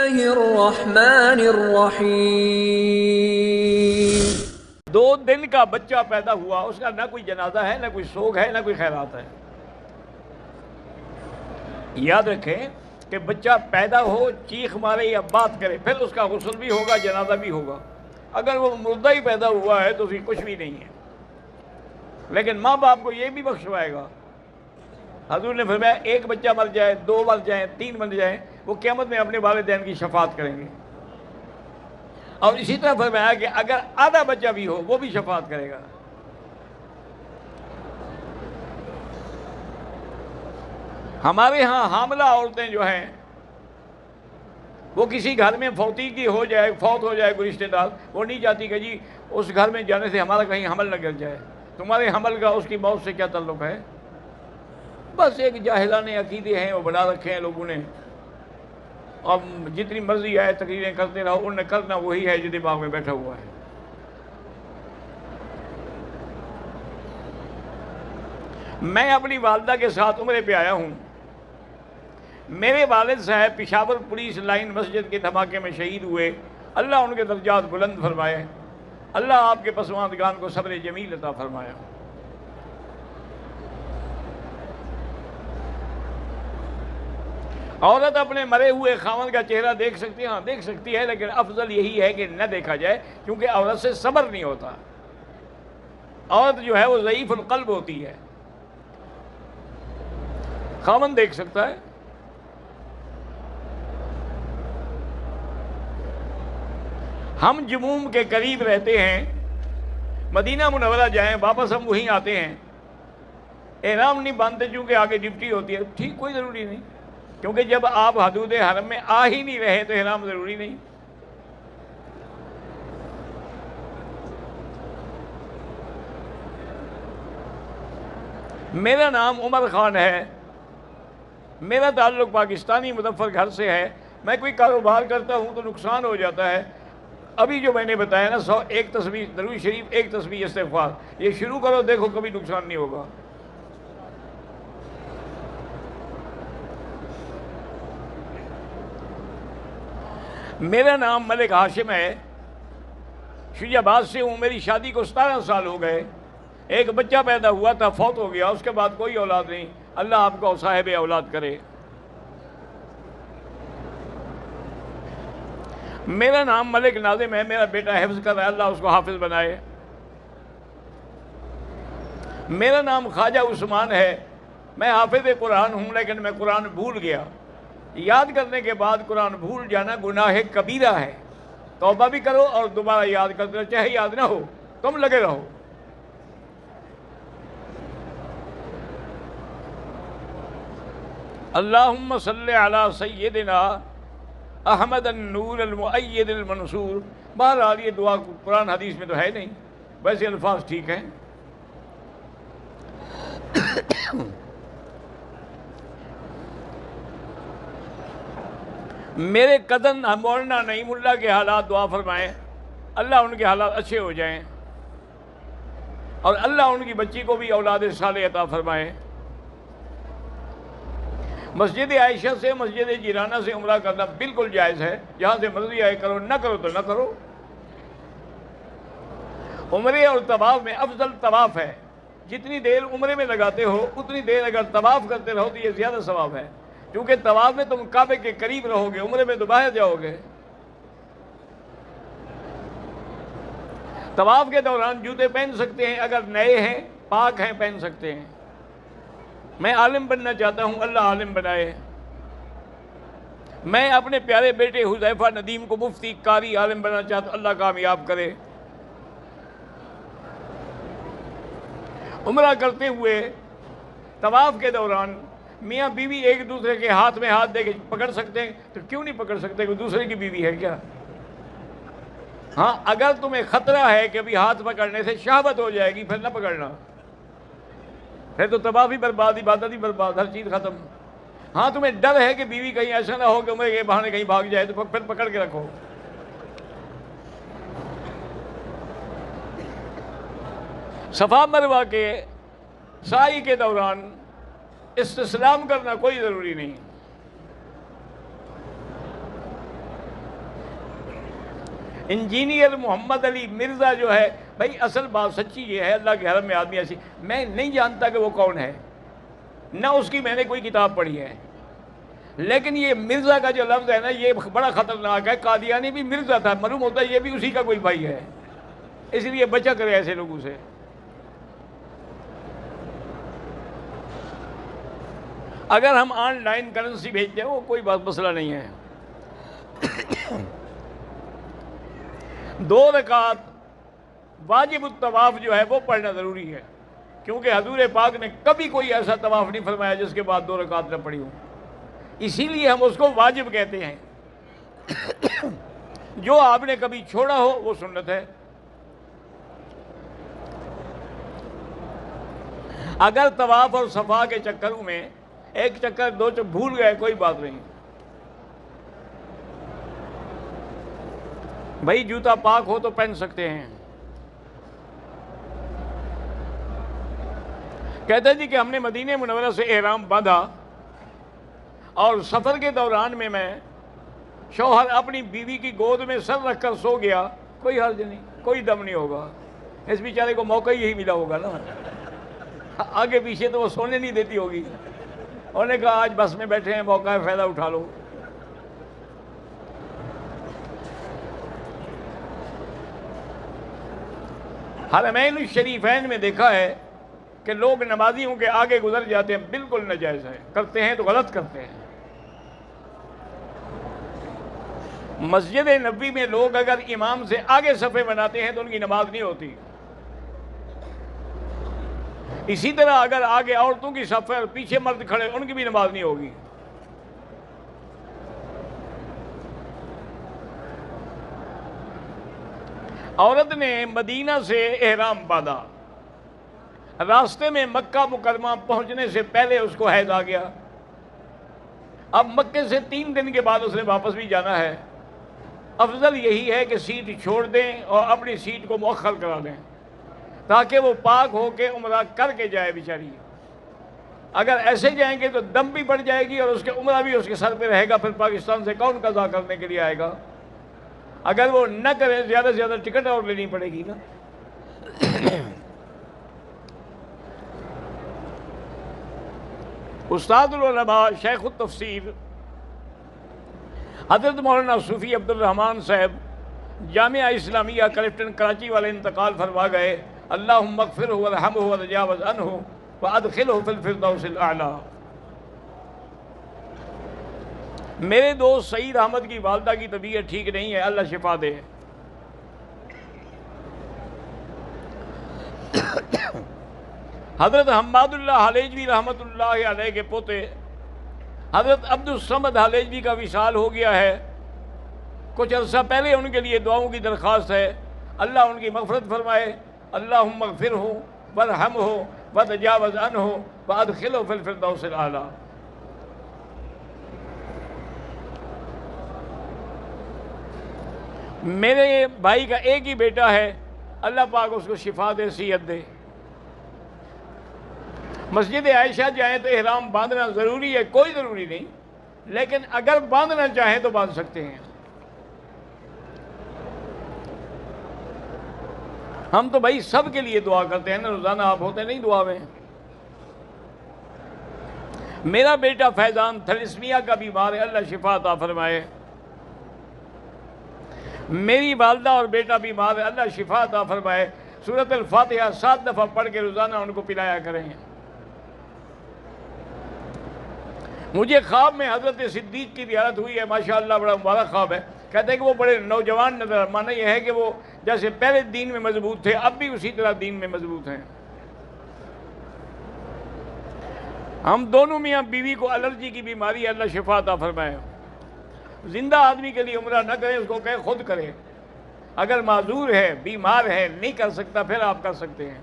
اللہ الرحمن الرحیم۔ 2 دن کا بچہ پیدا ہوا، اس کا نہ کوئی جنازہ ہے، نہ کوئی سوگ ہے، نہ کوئی خیرات ہے۔ یاد رکھیں کہ بچہ پیدا ہو، چیخ مارے یا بات کرے، پھر اس کا غسل بھی ہوگا، جنازہ بھی ہوگا۔ اگر وہ مردہ ہی پیدا ہوا ہے تو اس کی کچھ بھی نہیں ہے، لیکن ماں باپ کو یہ بھی بخشوائے گا۔ حضور نے فرمایا 1 بچہ مر جائے، 2 مر جائیں، 3 مر جائیں، وہ قیامت میں اپنے والدین کی شفاعت کریں گے۔ اور اسی طرح فرمایا کہ اگر آدھا بچہ بھی ہو وہ بھی شفاعت کرے گا۔ ہمارے ہاں حاملہ عورتیں جو ہیں وہ کسی گھر میں فوت ہو جائے کوئی رشتہ دار، وہ نہیں چاہتی کہ جی اس گھر میں جانے سے ہمارا کہیں حمل نہ گر جائے۔ تمہارے حمل کا اس کی موت سے کیا تعلق ہے؟ بس ایک جاہلانہ عقیدے ہیں وہ بنا رکھے ہیں لوگوں نے، اب جتنی مرضی آئے تقریریں کرتے رہو، انہوں نے کرنا وہی ہے جو دماغ میں بیٹھا ہوا ہے۔ میں اپنی والدہ کے ساتھ عمرے پہ آیا ہوں۔ میرے والد صاحب پشاور پولیس لائن مسجد کے دھماکے میں شہید ہوئے، اللہ ان کے درجات بلند فرمائے، اللہ آپ کے پسماندگان کو صبر جمیل عطا فرمایا۔ عورت اپنے مرے ہوئے خاوند کا چہرہ دیکھ سکتی ہے؟ ہاں دیکھ سکتی ہے، لیکن افضل یہی ہے کہ نہ دیکھا جائے، کیونکہ عورت سے صبر نہیں ہوتا۔ عورت جو ہے وہ ضعیف القلب ہوتی ہے، خاوند دیکھ سکتا ہے۔ ہم جموم کے قریب رہتے ہیں، مدینہ منورہ جائیں واپس ہم وہیں آتے ہیں، احرام نہیں باندھتے چونکہ آگے ڈیوٹی ہوتی ہے، ٹھیک، کوئی ضروری نہیں، کیونکہ جب آپ حدود حرم میں آ ہی نہیں رہے تو احرام ضروری نہیں۔ میرا نام عمر خان ہے، میرا تعلق پاکستانی مظفر گھر سے ہے، میں کوئی کاروبار کرتا ہوں تو نقصان ہو جاتا ہے۔ ابھی جو میں نے بتایا نا 101 تسبیح درود شریف، 1 تسبیح استغفار، یہ شروع کرو، دیکھو کبھی نقصان نہیں ہوگا۔ میرا نام ملک ہاشم ہے، شیعہ آباد سے ہوں، میری شادی کو 17 سال ہو گئے، ایک بچہ پیدا ہوا تھا، فوت ہو گیا، اس کے بعد کوئی اولاد نہیں، اللہ آپ کو صاحب اولاد کرے۔ میرا نام ملک ناظم ہے، میرا بیٹا حفظ کر رہا ہے، اللہ اس کو حافظ بنائے۔ میرا نام خواجہ عثمان ہے، میں حافظ قرآن ہوں، لیکن میں قرآن بھول گیا۔ یاد کرنے کے بعد قرآن بھول جانا گناہ کبیرہ ہے، توبہ بھی کرو اور دوبارہ یاد کرتے رہو، چاہے یاد نہ ہو تم لگے رہو۔ اللہم صلی علی سیدنا احمد النور المؤید المنصور۔ بہرحال یہ دعا قرآن حدیث میں تو ہے نہیں، ویسے الفاظ ٹھیک ہیں۔ میرے کزن مولانا نعیم اللہ کے حالات دعا فرمائیں، اللہ ان کے حالات اچھے ہو جائیں، اور اللہ ان کی بچی کو بھی اولاد صالح عطا فرمائے۔ مسجد عائشہ سے، مسجد جیرانہ سے عمرہ کرنا بالکل جائز ہے، جہاں سے مرضی آئے کرو، نہ کرو تو نہ کرو۔ عمرے اور طواف میں افضل طواف ہے، جتنی دیر عمرے میں لگاتے ہو اتنی دیر اگر طواف کرتے رہو تو یہ زیادہ ثواب ہے، کیونکہ طواف میں تم کعبے کے قریب رہو گے، عمرے میں تو باہر جاؤ گے۔ طواف کے دوران جوتے پہن سکتے ہیں، اگر نئے ہیں پاک ہیں پہن سکتے ہیں۔ میں عالم بننا چاہتا ہوں، اللہ عالم بنائے۔ میں اپنے پیارے بیٹے حذیفہ ندیم کو مفتی قاری عالم بننا چاہتا ہوں، اللہ کامیاب کرے۔ عمرہ کرتے ہوئے طواف کے دوران میاں بیوی ایک دوسرے کے ہاتھ میں ہاتھ دے کے پکڑ سکتے ہیں، تو کیوں نہیں پکڑ سکتے؟ کوئی دوسرے کی بیوی ہے کیا؟ ہاں اگر تمہیں خطرہ ہے کہ ابھی ہاتھ پکڑنے سے شہوت ہو جائے گی پھر نہ پکڑنا، پھر تو طواف ہی برباد، عبادت ہی برباد، ہر چیز ختم۔ ہاں تمہیں ڈر ہے کہ بیوی کہیں ایسا نہ ہو کہ عمرے کے بہانے کہیں بھاگ جائے، تو پھر پکڑ کے رکھو۔ صفا مروہ کے سعی کے دوران استسلام کرنا کوئی ضروری نہیں۔ انجینئر محمد علی مرزا جو ہے، بھائی اصل بات سچی یہ ہے، اللہ کے حرم میں آدمی ایسی، میں نہیں جانتا کہ وہ کون ہے، نہ اس کی میں نے کوئی کتاب پڑھی ہے، لیکن یہ مرزا کا جو لفظ ہے نا، یہ بڑا خطرناک ہے۔ قادیانی بھی مرزا تھا، معلوم ہوتا ہے یہ بھی اسی کا کوئی بھائی ہے، اس لیے بچا کرے ایسے لوگوں سے۔ اگر ہم آن لائن کرنسی بھیجتے ہیں وہ کوئی بات مسئلہ نہیں ہے۔ 2 رکعت واجب الطواف جو ہے وہ پڑھنا ضروری ہے، کیونکہ حضور پاک نے کبھی کوئی ایسا طواف نہیں فرمایا جس کے بعد 2 رکعت نہ پڑھی ہوں، اسی لیے ہم اس کو واجب کہتے ہیں۔ جو آپ نے کبھی چھوڑا ہو وہ سنت ہے۔ اگر طواف اور صفا کے چکروں میں ایک چکر 2 چکر بھول گئے کوئی بات نہیں، بھائی جوتا پاک ہو تو پہن سکتے ہیں۔ کہتے جی کہ ہم نے مدینہ منورہ سے احرام باندھا اور سفر کے دوران میں شوہر اپنی بیوی کی گود میں سر رکھ کر سو گیا، کوئی حرج نہیں، کوئی دم نہیں ہوگا، اس بیچارے کو موقع یہی ملا ہوگا نا، آگے پیچھے تو وہ سونے نہیں دیتی ہوگی، انہوں نے کہا آج بس میں بیٹھے ہیں، موقع ہے، فائدہ اٹھا لو۔ حرمین الشریفین میں دیکھا ہے کہ لوگ نمازیوں کے آگے گزر جاتے ہیں، بالکل ناجائز ہے، کرتے ہیں تو غلط کرتے ہیں۔ مسجد نبوی میں لوگ اگر امام سے آگے صفے بناتے ہیں تو ان کی نماز نہیں ہوتی، اسی طرح اگر آگے عورتوں کی صف ہے اور پیچھے مرد کھڑے ان کی بھی نماز نہیں ہوگی۔ عورت نے مدینہ سے احرام باندھا، راستے میں مکہ مکرمہ پہنچنے سے پہلے اس کو حیض آ گیا، اب مکے سے 3 دن کے بعد اس نے واپس بھی جانا ہے، افضل یہی ہے کہ سیٹ چھوڑ دیں اور اپنی سیٹ کو مؤخر کرا دیں تاکہ وہ پاک ہو کے عمرہ کر کے جائے بیچاری۔ اگر ایسے جائیں گے تو دم بھی بڑھ جائے گی اور اس کے عمرہ بھی اس کے سر پہ رہے گا، پھر پاکستان سے کون قضا کرنے کے لیے آئے گا؟ اگر وہ نہ کریں زیادہ سے زیادہ ٹکٹ اور لینی پڑے گی نا۔ استاد العلماء شیخ التفسیر حضرت مولانا صوفی عبد الرحمن صاحب جامعہ اسلامیہ کلفٹن کراچی والے انتقال فرما گئے، اللہم اغفرہ ورحمہ وتجاوز عنہ وادخلہ فی الفردوس الاعلی۔ میرے دوست سعید احمد کی والدہ کی طبیعت ٹھیک نہیں ہے، اللہ شفا دے۔ حضرت حماد اللہ حلیجوی رحمۃ اللہ علیہ کے پوتے حضرت عبد الصمد حلیجوی کا وصال ہو گیا ہے، کچھ عرصہ پہلے ان کے لیے دعاؤں کی درخواست ہے، اللہ ان کی مغفرت فرمائے، اللہم اغفرہ وارحمہ وتجاوز عنہ وادخلہ فی الفردوس الاعلی۔ میرے بھائی کا ایک ہی بیٹا ہے، اللہ پاک اس کو شفا دے، صحت دے۔ مسجد عائشہ جائیں تو احرام باندھنا ضروری ہے، کوئی ضروری نہیں، لیکن اگر باندھنا چاہیں تو باندھ سکتے ہیں۔ ہم تو بھائی سب کے لیے دعا کرتے ہیں نا، روزانہ آپ ہوتے نہیں دعا میں۔ میرا بیٹا فیضان تھیلیسیمیا کا بیمار ہے، اللہ شفا عطا فرمائے۔ میری والدہ اور بیٹا بیمار ہے، اللہ شفا عطا فرمائے۔ سورۃ الفاتحہ 7 دفعہ پڑھ کے روزانہ ان کو پلایا کریں۔ مجھے خواب میں حضرت صدیق کی زیارت ہوئی ہے، ماشاءاللہ بڑا مبارک خواب ہے۔ کہتے ہیں کہ وہ بڑے نوجوان نظر، معنی یہ ہے کہ وہ جیسے پہلے دین میں مضبوط تھے اب بھی اسی طرح دین میں مضبوط ہیں۔ ہم دونوں میاں بیوی کو الرجی کی بیماری ہے، اللہ شفا عطا فرمائے۔ زندہ آدمی کے لیے عمرہ نہ کرے، اس کو کہے خود کرے، اگر معذور ہے، بیمار ہے، نہیں کر سکتا پھر آپ کر سکتے ہیں۔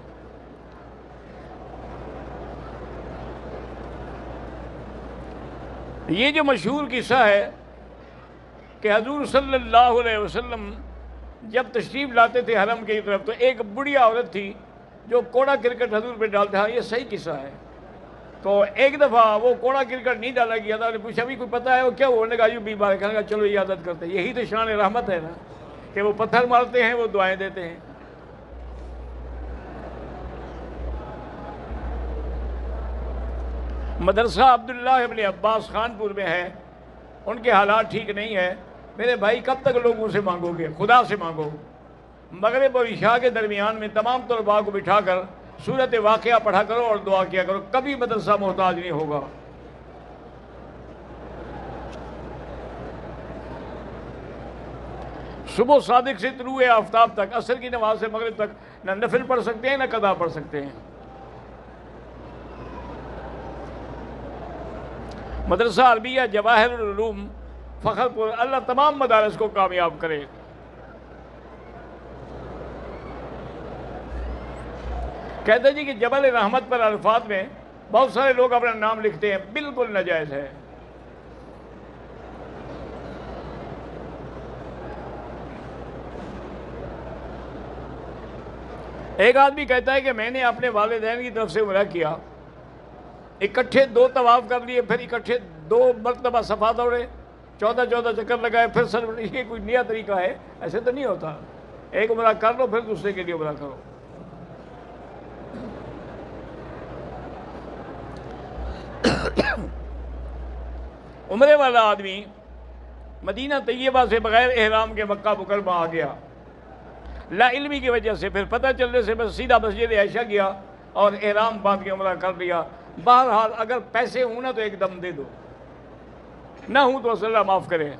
یہ جو مشہور قصہ ہے کہ حضور صلی اللہ علیہ وسلم جب تشریف لاتے تھے حرم کی طرف تو ایک بڑھیا عورت تھی جو کوڑا کرکٹ حضور پہ ڈالتا ہے، یہ صحیح قصہ ہے۔ تو ایک دفعہ وہ کوڑا کرکٹ نہیں ڈالا گیا تھا، نے پوچھا بھی کوئی پتہ ہے وہ کیا ہوا؟ انہوں نے کہا یوں بیمار ہے، کہا چلو یہ عادت کرتے ہیں، یہی تو شان رحمت ہے نا، کہ وہ پتھر مارتے ہیں، وہ دعائیں دیتے ہیں۔ مدرسہ عبداللہ ابن عباس خانپور میں ہے، ان کے حالات ٹھیک نہیں ہے۔ میرے بھائی کب تک لوگوں سے مانگو گے؟ خدا سے مانگو۔ مغرب اور عشاء کے درمیان میں تمام طلباء کو بٹھا کر سورت واقعہ پڑھا کرو اور دعا کیا کرو، کبھی مدرسہ محتاج نہیں ہوگا۔ صبح صادق سے طلوع آفتاب تک، عصر کی نماز سے مغرب تک نہ نفل پڑھ سکتے ہیں نہ قضا پڑھ سکتے ہیں۔ مدرسہ عربیہ جواہر العلوم فخر پور، اللہ تمام مدارس کو کامیاب کرے۔ کہتے جی کہ جبل رحمت پر عرفات میں بہت سارے لوگ اپنا نام لکھتے ہیں، بالکل ناجائز ہے۔ ایک آدمی کہتا ہے کہ میں نے اپنے والدین کی طرف سے عمرہ کیا، اکٹھے 2 طواف کر لیے، پھر اکٹھے 2 مرتبہ صفا دوڑے، 14 چکر لگائے، پھر سر، یہ کوئی نیا طریقہ ہے؟ ایسے تو نہیں ہوتا۔ ایک عمرہ کر لو پھر دوسرے کے لیے عمرہ کرو۔ عمرے والا آدمی مدینہ طیبہ سے بغیر احرام کے مکہ مکرمہ آ گیا، لا علمی کی وجہ سے، پھر پتہ چلنے سے بس سیدھا مسجد عائشہ گیا اور احرام باندھ کے عمرہ کر لیا۔ بہرحال اگر پیسے ہوں نا تو ایک دم دے دو، نہ ہوں تو صلی اللہ معاف کرے۔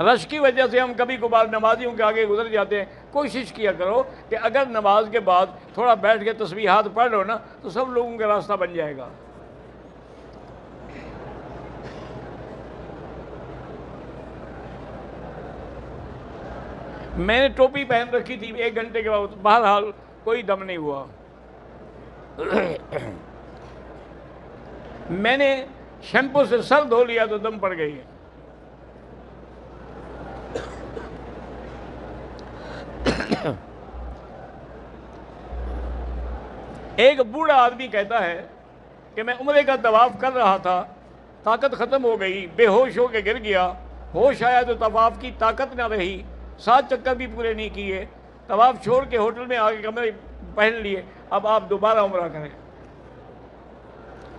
رش کی وجہ سے ہم کبھی کبھار نمازیوں کے آگے گزر جاتے ہیں۔ کوشش کیا کرو کہ اگر نماز کے بعد تھوڑا بیٹھ کے تسبیحات پڑھ لو نا تو سب لوگوں کا راستہ بن جائے گا۔ میں نے ٹوپی پہن رکھی تھی، 1 گھنٹے کے بعد بہرحال کوئی دم نہیں ہوا۔ میں نے شیمپو سے سر دھو لیا تو دم پڑ گئی۔ ایک بوڑھا آدمی کہتا ہے کہ میں عمرے کا طواف کر رہا تھا، طاقت ختم ہو گئی، بے ہوش ہو کے گر گیا، ہوش آیا تو طواف کی طاقت نہ رہی، 7 چکر بھی پورے نہیں کیے، طواف چھوڑ کے ہوٹل میں آگے کمرے پہن لیے، اب آپ دوبارہ عمرہ کریں۔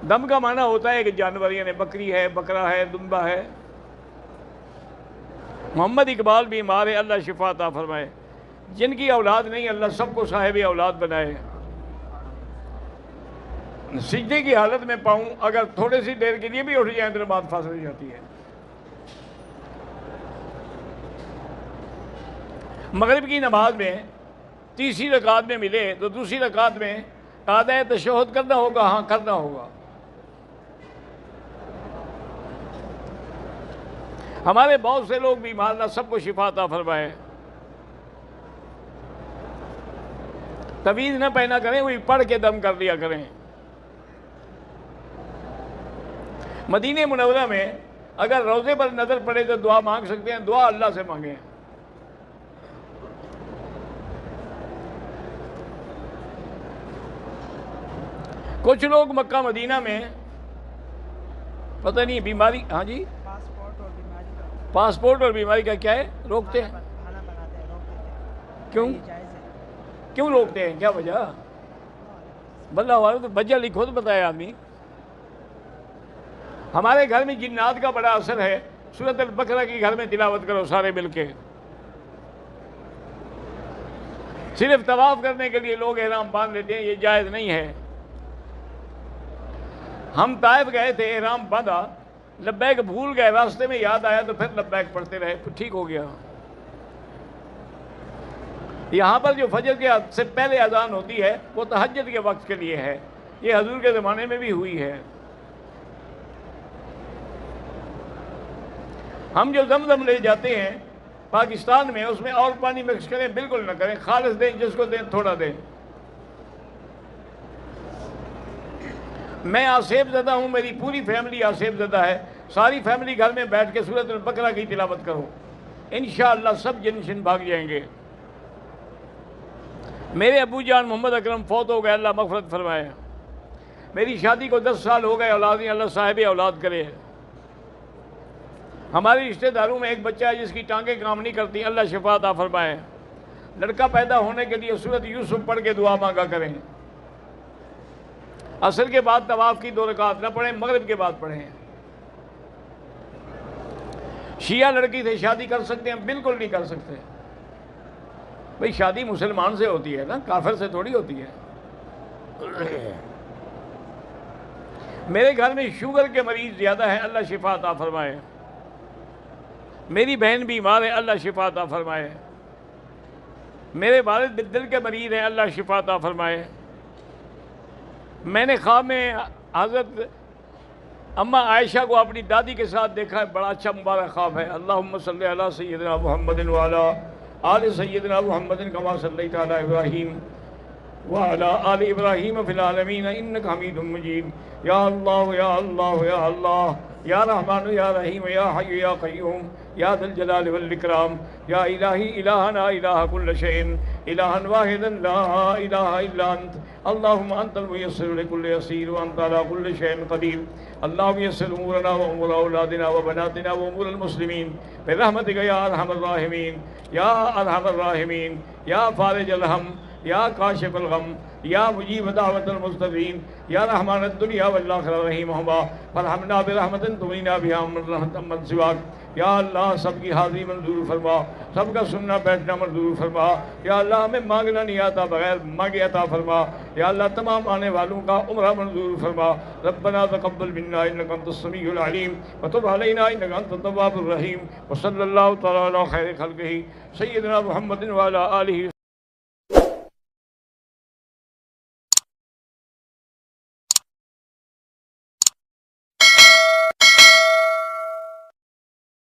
دم کا معنی ہوتا ہے کہ جانور، یعنی بکری ہے، بکرا ہے، دمبا ہے۔ محمد اقبال بیمار ہے، اللہ شفا عطا فرمائے۔ جن کی اولاد نہیں، اللہ سب کو صاحب اولاد بنائے۔ سجدے کی حالت میں پاؤں اگر تھوڑے سی دیر کے لیے بھی اٹھ جائیں تو نماز فاسد ہو جاتی ہے۔ مغرب کی نماز میں تیسری رکعت میں ملے تو دوسری رکعت میں قاعدہ تشہد کرنا ہوگا، ہاں کرنا ہوگا۔ ہمارے بہت سے لوگ بیمار، اللہ سب کو شفا عطا فرمائے۔ تعویذ نہ پہنا کریں، وہی پڑھ کے دم کر لیا کریں۔ مدینہ منورہ میں اگر روضے پر نظر پڑے تو دعا مانگ سکتے ہیں، دعا اللہ سے مانگیں۔ کچھ لوگ مکہ مدینہ میں پتہ نہیں بیماری، ہاں جی، پاسپورٹ اور بیماری کا کیا ہے، روکتے ہیں؟ کیوں روکتے ہیں؟ کیا وجہ؟ بندہ ہوا تو وجہ لکھو تو بتائے آدمی۔ ہمارے گھر میں جنات کا بڑا اثر ہے، سورۃ البقرہ کی گھر میں تلاوت کرو سارے مل کے۔ صرف طواف کرنے کے لیے لوگ احرام باندھ لیتے ہیں، یہ جائز نہیں ہے۔ ہم طائف گئے تھے، احرام باندھا، لبیک بھول گئے، راستے میں یاد آیا تو پھر لبیک پڑھتے رہے، ٹھیک ہو گیا۔ یہاں پر جو فجر کے سے پہلے اذان ہوتی ہے وہ تہجد کے وقت کے لیے ہے، یہ حضور کے زمانے میں بھی ہوئی ہے۔ ہم جو زمزم لے جاتے ہیں پاکستان میں، اس میں اور پانی مکس کریں بالکل نہ کریں، خالص دیں، جس کو دیں تھوڑا دیں۔ میں آصف زدہ ہوں، میری پوری فیملی آصف زدہ ہے، ساری فیملی گھر میں بیٹھ کے سورۃ البقرہ کی تلاوت کرو، انشاءاللہ سب جن شن بھاگ جائیں گے۔ میرے ابو جان محمد اکرم فوت ہو گئے، اللہ مغفرت فرمائے۔ میری شادی کو 10 سال ہو گئے، اولاد نہیں، اللہ صاحب اولاد کرے۔ ہمارے رشتہ داروں میں ایک بچہ ہے جس کی ٹانگیں کام نہیں کرتی، اللہ شفا عطا فرمائے۔ لڑکا پیدا ہونے کے لیے سورۃ یوسف پڑھ کے دعا مانگا کریں۔ عصر کے بعد طواف کی 2 رکعت نہ پڑھیں، مغرب کے بعد پڑھیں۔ شیعہ لڑکی سے شادی کر سکتے ہیں؟ بالکل نہیں کر سکتے بھئی، شادی مسلمان سے ہوتی ہے نا، کافر سے تھوڑی ہوتی ہے۔ میرے گھر میں شوگر کے مریض زیادہ ہیں، اللہ شفا عطا فرمائے۔ میری بہن بیمار ہے، اللہ شفا عطا فرمائے۔ میرے والد دل کے مریض ہیں، اللہ شفا عطا فرمائے۔ میں نے خواب میں حضرت اماں عائشہ کو اپنی دادی کے ساتھ دیکھا ہے، بڑا اچھا مبارک خواب ہے۔ اللہم صلی علی سیدنا محمد وعلی آل سیدنا محمد کما صلیت علی ابراہیم وعلی آل ابراہیم فی العالمین انک حمید مجید۔ یا اللہ یا اللہ یا اللہ، یا رحمان یا رحیم، یا حی یا قیوم، یا ذا الجلال والاکرام، یا الہی الہنا الہ کل شیء، الہا واحدا لا الہ الا انت، اللہم انت المیسر لکل یسیر وانت علی کل شیء قدیر۔ اللہم یسر امورنا وامور اولادنا وبناتنا وامور المسلمین برحمتک یا ارحم الراحمین، یا ارحم الراحمین، یا فارج الہم، یا کاشف الغم، یا مجیب دعوت المضطرین، یا رحمان الدنیا والآخرہ رحیمہما فرحمنا برحمت تغنینا بہا من سواک۔ یا اللہ سب کی حاضری منظور فرما، سب کا سننا بیٹھنا منظور فرما۔ یا اللہ ہمیں مانگنا نہیں آتا، بغیر مانگے عطا فرما۔ یا اللہ تمام آنے والوں کا عمرہ منظور فرما۔ ربنا تقبل منا انک انت السمیع العلیم وتب علینا انک انت التواب الرحیم۔ وصلی اللہ تعالی علی خیر خلقہ سیدنا محمد وعلی آلہ